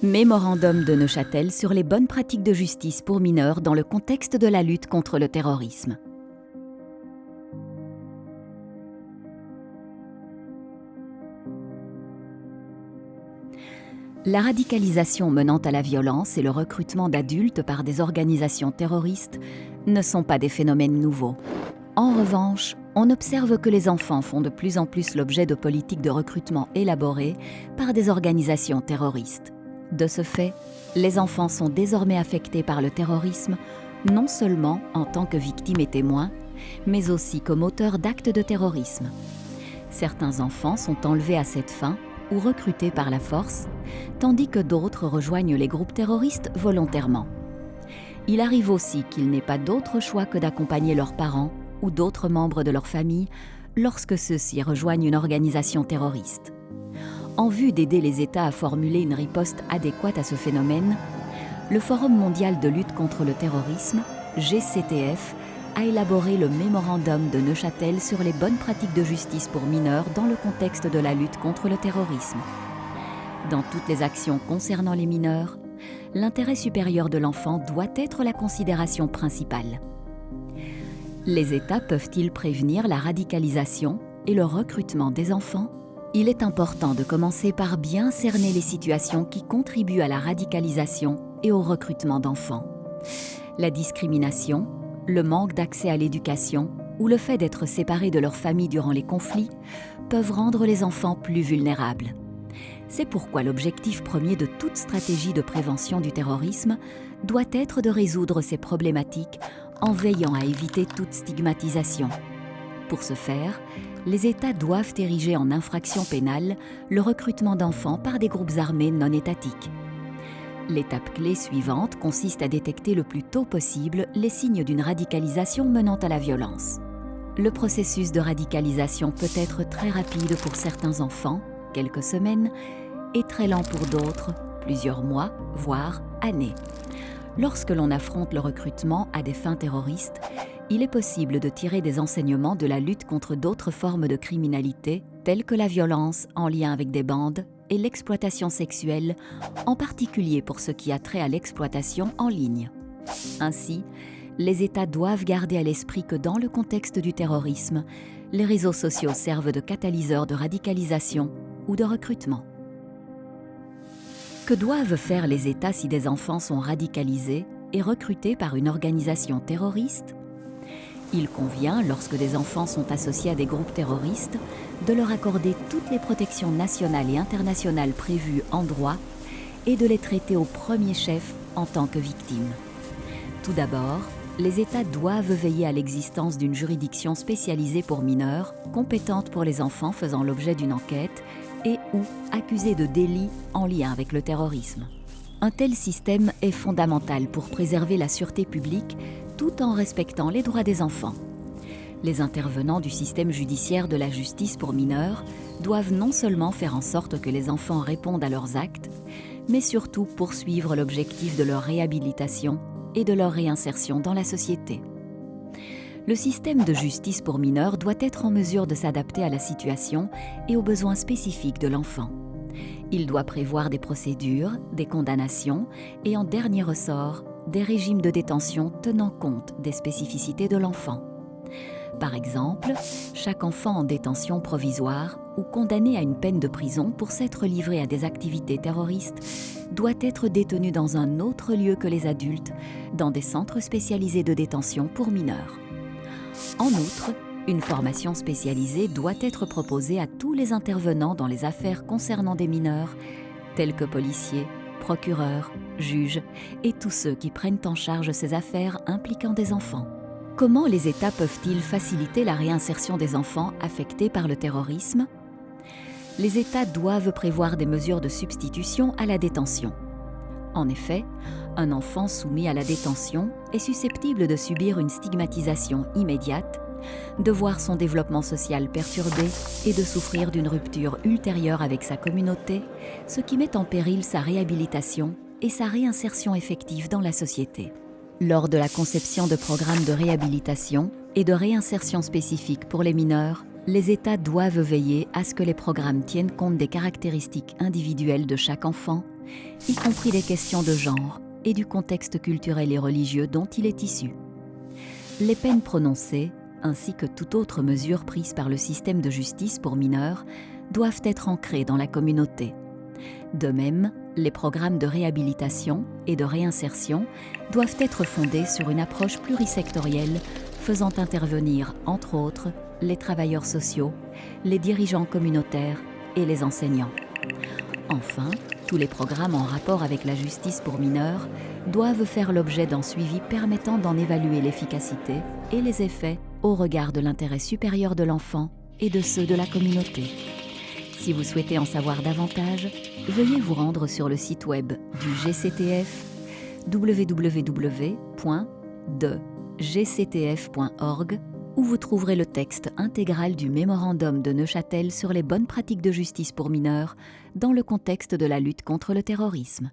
Mémorandum de Neuchâtel sur les bonnes pratiques de justice pour mineurs dans le contexte de la lutte contre le terrorisme. La radicalisation menant à la violence et le recrutement d'adultes par des organisations terroristes ne sont pas des phénomènes nouveaux. En revanche, on observe que les enfants font de plus en plus l'objet de politiques de recrutement élaborées par des organisations terroristes. De ce fait, les enfants sont désormais affectés par le terrorisme, non seulement en tant que victimes et témoins, mais aussi comme auteurs d'actes de terrorisme. Certains enfants sont enlevés à cette fin ou recrutés par la force, tandis que d'autres rejoignent les groupes terroristes volontairement. Il arrive aussi qu'ils n'aient pas d'autre choix que d'accompagner leurs parents ou d'autres membres de leur famille lorsque ceux-ci rejoignent une organisation terroriste. En vue d'aider les États à formuler une riposte adéquate à ce phénomène, le Forum mondial de lutte contre le terrorisme, GCTF, a élaboré le Mémorandum de Neuchâtel sur les bonnes pratiques de justice pour mineurs dans le contexte de la lutte contre le terrorisme. Dans toutes les actions concernant les mineurs, l'intérêt supérieur de l'enfant doit être la considération principale. Les États peuvent-ils prévenir la radicalisation et le recrutement des enfants ? Il est important de commencer par bien cerner les situations qui contribuent à la radicalisation et au recrutement d'enfants. La discrimination, le manque d'accès à l'éducation ou le fait d'être séparés de leur famille durant les conflits peuvent rendre les enfants plus vulnérables. C'est pourquoi l'objectif premier de toute stratégie de prévention du terrorisme doit être de résoudre ces problématiques en veillant à éviter toute stigmatisation. Pour ce faire, les États doivent ériger en infraction pénale le recrutement d'enfants par des groupes armés non étatiques. L'étape clé suivante consiste à détecter le plus tôt possible les signes d'une radicalisation menant à la violence. Le processus de radicalisation peut être très rapide pour certains enfants, quelques semaines, et très lent pour d'autres, plusieurs mois, voire années. Lorsque l'on affronte le recrutement à des fins terroristes, il est possible de tirer des enseignements de la lutte contre d'autres formes de criminalité, telles que la violence en lien avec des bandes et l'exploitation sexuelle, en particulier pour ce qui a trait à l'exploitation en ligne. Ainsi, les États doivent garder à l'esprit que dans le contexte du terrorisme, les réseaux sociaux servent de catalyseurs de radicalisation ou de recrutement. Que doivent faire les États si des enfants sont radicalisés et recrutés par une organisation terroriste ? Il convient, lorsque des enfants sont associés à des groupes terroristes, de leur accorder toutes les protections nationales et internationales prévues en droit et de les traiter au premier chef en tant que victimes. Tout d'abord, les États doivent veiller à l'existence d'une juridiction spécialisée pour mineurs, compétente pour les enfants faisant l'objet d'une enquête et ou accusés de délits en lien avec le terrorisme. Un tel système est fondamental pour préserver la sûreté publique tout en respectant les droits des enfants. Les intervenants du système judiciaire de la justice pour mineurs doivent non seulement faire en sorte que les enfants répondent à leurs actes, mais surtout poursuivre l'objectif de leur réhabilitation et de leur réinsertion dans la société. Le système de justice pour mineurs doit être en mesure de s'adapter à la situation et aux besoins spécifiques de l'enfant. Il doit prévoir des procédures, des condamnations et, en dernier ressort, des régimes de détention tenant compte des spécificités de l'enfant. Par exemple, chaque enfant en détention provisoire ou condamné à une peine de prison pour s'être livré à des activités terroristes doit être détenu dans un autre lieu que les adultes, dans des centres spécialisés de détention pour mineurs. En outre, une formation spécialisée doit être proposée à tous les intervenants dans les affaires concernant des mineurs, tels que policiers, procureurs, juges et tous ceux qui prennent en charge ces affaires impliquant des enfants. Comment les États peuvent-ils faciliter la réinsertion des enfants affectés par le terrorisme ? Les États doivent prévoir des mesures de substitution à la détention. En effet, un enfant soumis à la détention est susceptible de subir une stigmatisation immédiate, de voir son développement social perturbé et de souffrir d'une rupture ultérieure avec sa communauté, ce qui met en péril sa réhabilitation et sa réinsertion effective dans la société. Lors de la conception de programmes de réhabilitation et de réinsertion spécifiques pour les mineurs, les États doivent veiller à ce que les programmes tiennent compte des caractéristiques individuelles de chaque enfant, y compris les questions de genre et du contexte culturel et religieux dont il est issu. Les peines prononcées, ainsi que toute autre mesure prise par le système de justice pour mineurs, doivent être ancrées dans la communauté. De même, les programmes de réhabilitation et de réinsertion doivent être fondés sur une approche plurisectorielle faisant intervenir, entre autres, les travailleurs sociaux, les dirigeants communautaires et les enseignants. Enfin, tous les programmes en rapport avec la justice pour mineurs doivent faire l'objet d'un suivi permettant d'en évaluer l'efficacité et les effets au regard de l'intérêt supérieur de l'enfant et de ceux de la communauté. Si vous souhaitez en savoir davantage, veuillez vous rendre sur le site web du GCTF www.degctf.org où vous trouverez le texte intégral du mémorandum de Neuchâtel sur les bonnes pratiques de justice pour mineurs dans le contexte de la lutte contre le terrorisme.